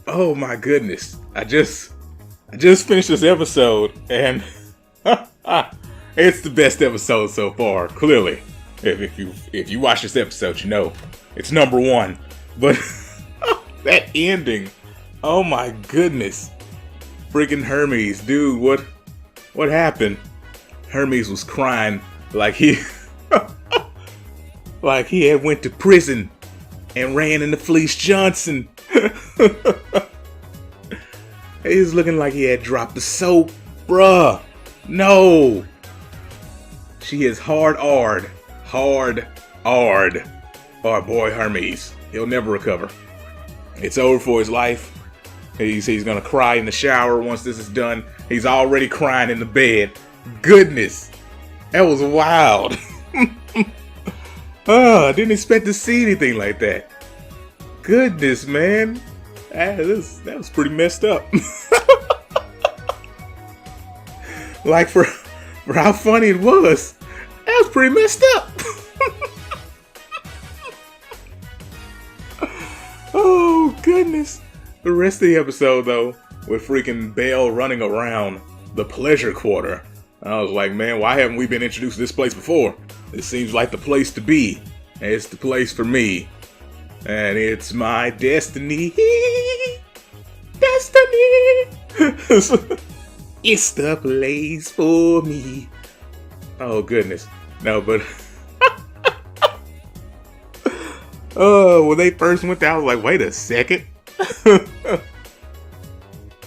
Oh my goodness. I just finished this episode and it's the best episode so far, clearly. If you watch this episode, you know it's number one. But that ending, oh my goodness. Freaking Hermes, dude, what happened? Hermes was crying like he like he had went to prison and ran into Fleece Johnson. He was looking like he had dropped the soap. Bruh. No. She is hard-R'd. Hard-R'd. Our boy Hermes. He'll never recover. It's over for his life. He's gonna cry in the shower once this is done. He's already crying in the bed. Goodness. That was wild. I didn't expect to see anything like that. Goodness, man. That was pretty messed up. Like for how funny it was, that was pretty messed up. Oh goodness. The rest of the episode though, with freaking Belle running around the pleasure quarter, I was like, man, why haven't we been introduced to this place before? This seems like the place to be. It's the place for me. And it's my destiny. Destiny. It's the place for me. Oh goodness. No, but when they first went there, I was like, wait a second.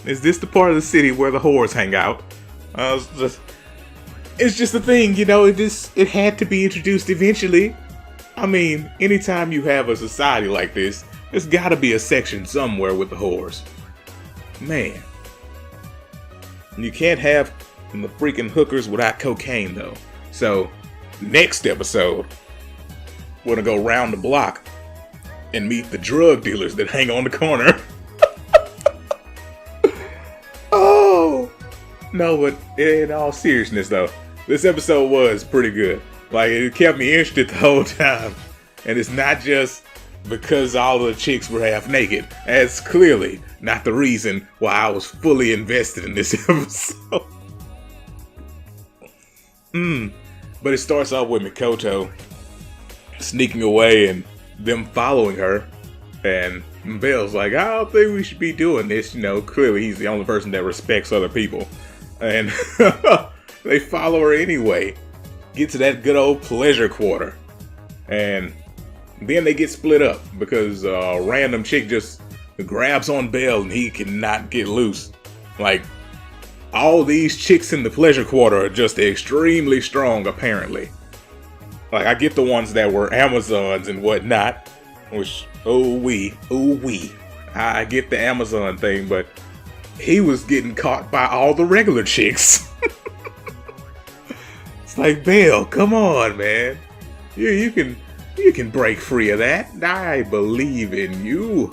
Is this the part of the city where the whores hang out? It's just a thing, you know, it had to be introduced eventually. I mean, anytime you have a society like this, there's gotta be a section somewhere with the whores. Man. You can't have the freaking hookers without cocaine, though. So, next episode, we're gonna go round the block and meet the drug dealers that hang on the corner. Oh! No, but in all seriousness, though, this episode was pretty good. Like, it kept me interested the whole time. And it's not just because all the chicks were half naked. That's clearly not the reason why I was fully invested in this episode. But it starts off with Mikoto sneaking away and them following her. And Belle's like, I don't think we should be doing this. You know, clearly he's the only person that respects other people. And they follow her anyway. Get to that good old pleasure quarter. And then they get split up because a random chick just grabs on Belle and he cannot get loose. Like, all these chicks in the pleasure quarter are just extremely strong, apparently. Like, I get the ones that were Amazons and whatnot, which, ooh wee. I get the Amazon thing, but he was getting caught by all the regular chicks. It's like, Belle, come on, man. You can break free of that. I believe in you.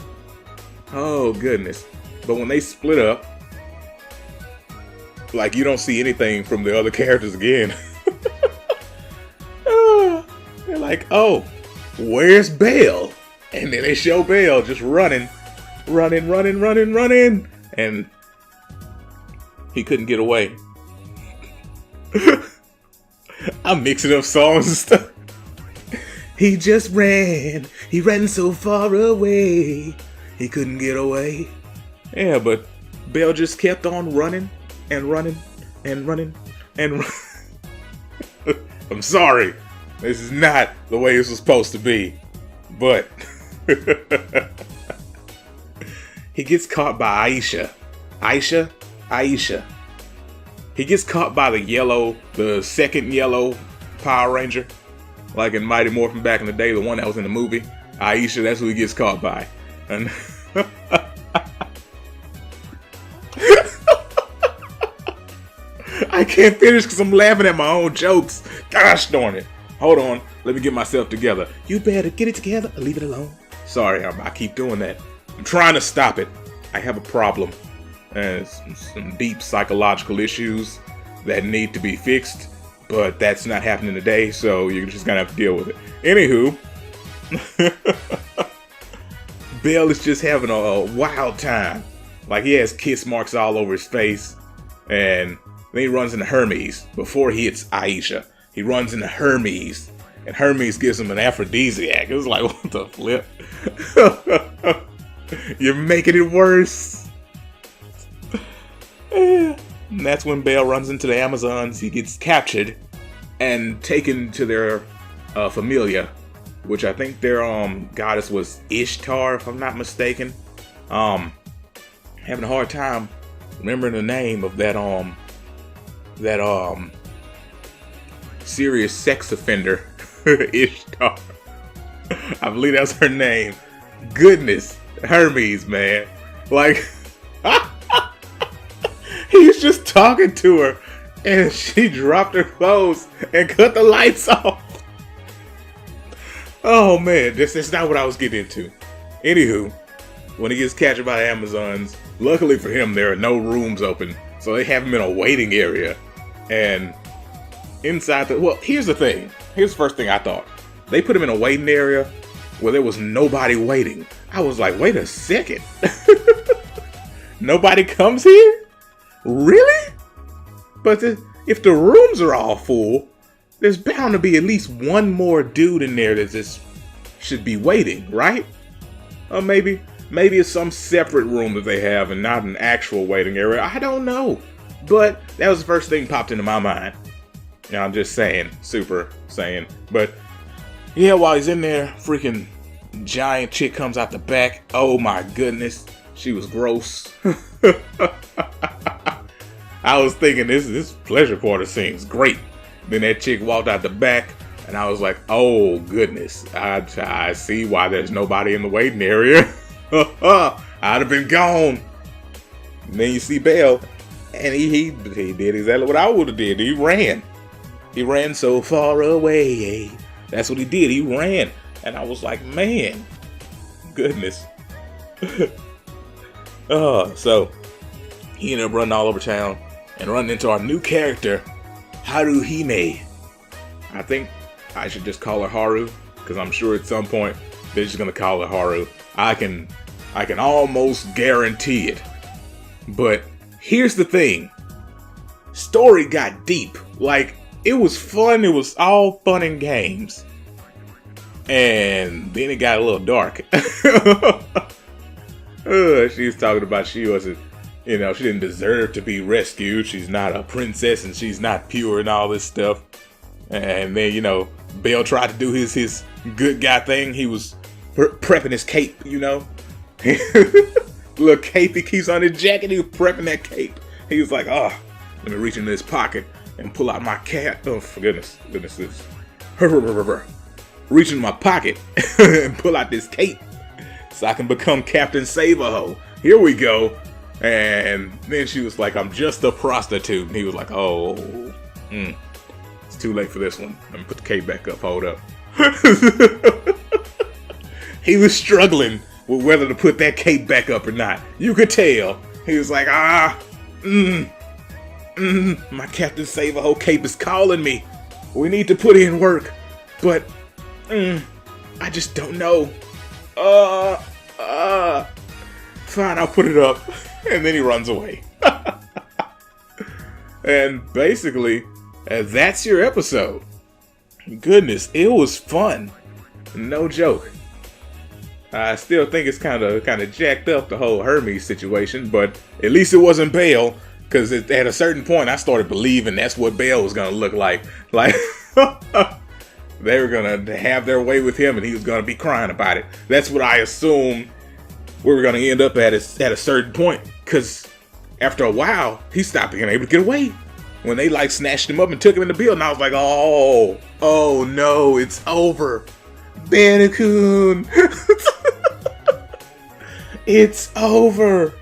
Oh, goodness. But when they split up, like, you don't see anything from the other characters again. They're like, oh, where's Belle? And then they show Belle just running. And he couldn't get away. I'm mixing up songs and stuff. He just ran. He ran so far away. He couldn't get away. Yeah, but Belle just kept on running. I'm sorry. This is not the way this was supposed to be. But he gets caught by Aisha. He gets caught by the second yellow Power Ranger. Like in Mighty Morphin back in the day, the one that was in the movie. Aisha, that's who he gets caught by. And I can't finish because I'm laughing at my own jokes. Gosh darn it. Hold on. Let me get myself together. You better get it together or leave it alone. Sorry, I keep doing that. I'm trying to stop it. I have a problem. And some deep psychological issues that need to be fixed. But that's not happening today, so you're just gonna have to deal with it. Anywho, Bell is just having a wild time. Like, he has kiss marks all over his face. And then he runs into Hermes before he hits Aisha. He runs into Hermes. And Hermes gives him an aphrodisiac. It was like, what the flip? You're making it worse. And that's when Bell runs into the Amazons. He gets captured and taken to their familia, which I think their goddess was Ishtar, if I'm not mistaken. Having a hard time remembering the name of that serious sex offender, Ishtar. I believe that's her name. Goodness, Hermes, man. Like, he's just talking to her, and she dropped her clothes and cut the lights off. Oh man, that's not what I was getting into. Anywho, when he gets captured by the Amazons, luckily for him, there are no rooms open, so they have him in a waiting area. And inside well, here's the thing. Here's the first thing I thought. They put him in a waiting area where there was nobody waiting. I was like, wait a second. Nobody comes here? Really? But if the rooms are all full, there's bound to be at least one more dude in there that just should be waiting, right? Or maybe it's some separate room that they have and not an actual waiting area. I don't know. But that was the first thing popped into my mind. Yeah, I'm just saying, super saying. But yeah, while he's in there, freaking giant chick comes out the back. Oh my goodness. She was gross. I was thinking this pleasure quarter seems great. Then that chick walked out the back, and I was like, oh goodness, I see why there's nobody in the waiting area. I'd have been gone. And then you see Bell, and he did exactly what I would have did. He ran. He ran so far away. That's what he did. He ran. And I was like, man, goodness. So he ended up running all over town and running into our new character, Haruhime. I think I should just call her Haru, because I'm sure at some point they're just gonna call her Haru. I can almost guarantee it. But here's the thing. Story got deep. Like, it was fun. It was all fun and games. And then it got a little dark. She was talking about she wasn't, she didn't deserve to be rescued. She's not a princess and she's not pure and all this stuff. And then, Bell tried to do his good guy thing. He was prepping his cape, Little cape he keeps on his jacket. He was prepping that cape. He was like, let me reach into his pocket and pull out my cat. Oh, for goodness. Reach in my pocket and pull out this cape so I can become Captain Save-A-Ho. Here we go. And then she was like, I'm just a prostitute. And he was like, it's too late for this one. Let me put the cape back up. Hold up. He was struggling with whether to put that cape back up or not. You could tell. He was like, my Captain Save-A-Ho cape is calling me. We need to put in work. But, I just don't know. Fine, I'll put it up. And then he runs away. And basically, that's your episode. Goodness, it was fun. No joke. I still think it's kind of jacked up, the whole Hermes situation, but at least it wasn't Bell, because at a certain point I started believing that's what Bell was going to look like. Like, they were going to have their way with him and he was going to be crying about it. That's what I assumed we were going to end up at a certain point, because after a while, he stopped being able to get away. When they snatched him up and took him in the building, I was like, oh no, it's over. Bandicoot. It's over.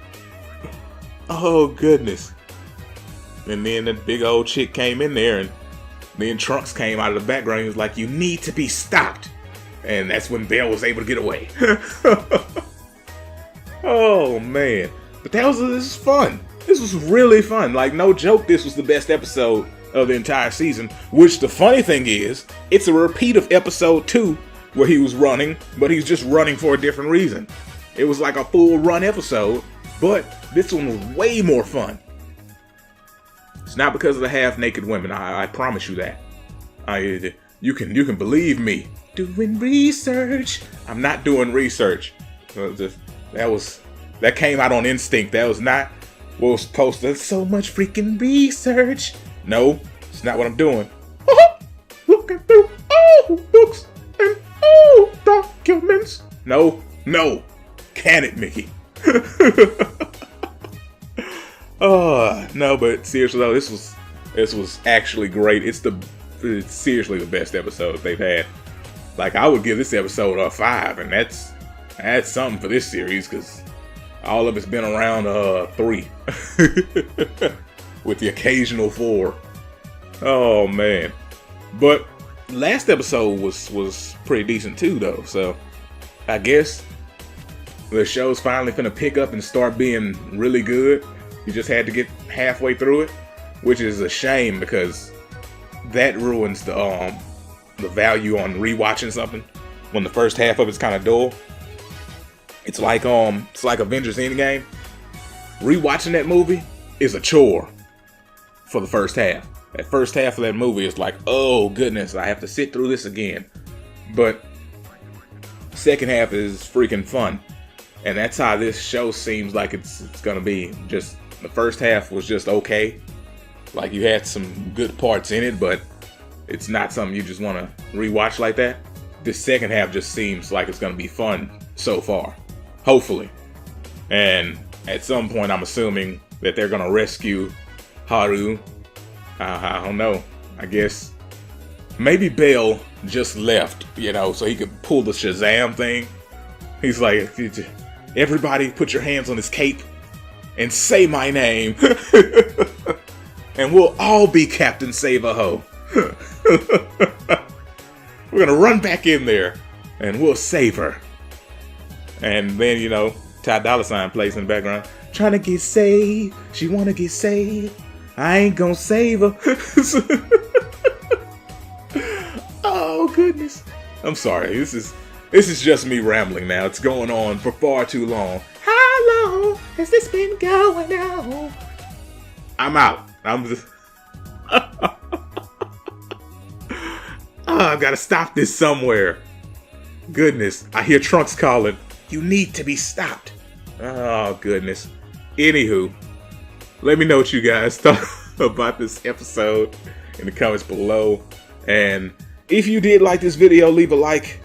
Oh goodness. And then the big old chick came in there, and then Trunks came out of the background. He was like, you need to be stopped. And that's when Bell was able to get away. Oh man. But this was fun. This was really fun. Like, no joke, this was the best episode of the entire season. Which, the funny thing is, it's a repeat of episode 2 where he was running, but he's just running for a different reason. It was like a full run episode, but this one was way more fun. It's not because of the half-naked women. I promise you that. You can believe me. Doing research. I'm not doing research. That came out on instinct. That was not what was posted. So much freaking research. No, it's not what I'm doing. Looking through all books and all documents. No. Can it, Mickey? No, but seriously though, this was actually great. It's seriously the best episode they've had. Like, I would give this episode a 5, and that's something for this series, because all of it's been around 3 with the occasional 4. Oh man. But last episode was pretty decent too though, so I guess the show's finally finna pick up and start being really good. You just had to get halfway through it, which is a shame because that ruins the value on rewatching something when the first half of it's kind of dull. It's like Avengers Endgame. Rewatching that movie is a chore for the first half. That first half of that movie is like, oh goodness, I have to sit through this again. But second half is freaking fun. And that's how this show seems like it's gonna be. Just the first half was just okay. Like, you had some good parts in it, but it's not something you just want to rewatch like that. This second half just seems like it's gonna be fun so far. Hopefully. And at some point, I'm assuming that they're gonna rescue Haru. I don't know. I guess maybe Bell just left, so he could pull the Shazam thing. He's like, everybody put your hands on his cape and say my name. And we'll all be Captain Save-A-Ho. We're gonna run back in there and we'll save her. And then, Ty Dolla $ign plays in the background. Trying to get saved. She wanna get saved. I ain't gonna save her. Oh goodness. I'm sorry. This is just me rambling now. It's going on for far too long. How long has this been going on? I'm out. I'm just I've gotta stop this somewhere. Goodness. I hear Trunks calling. You need to be stopped. Oh goodness. Anywho, let me know what you guys thought about this episode in the comments below. And if you did like this video, leave a like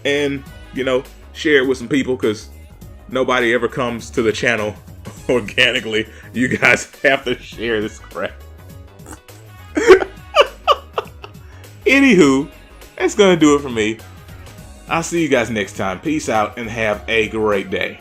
and, share it with some people, because nobody ever comes to the channel organically. You guys have to share this crap. Anywho, that's gonna do it for me. I'll see you guys next time. Peace out and have a great day.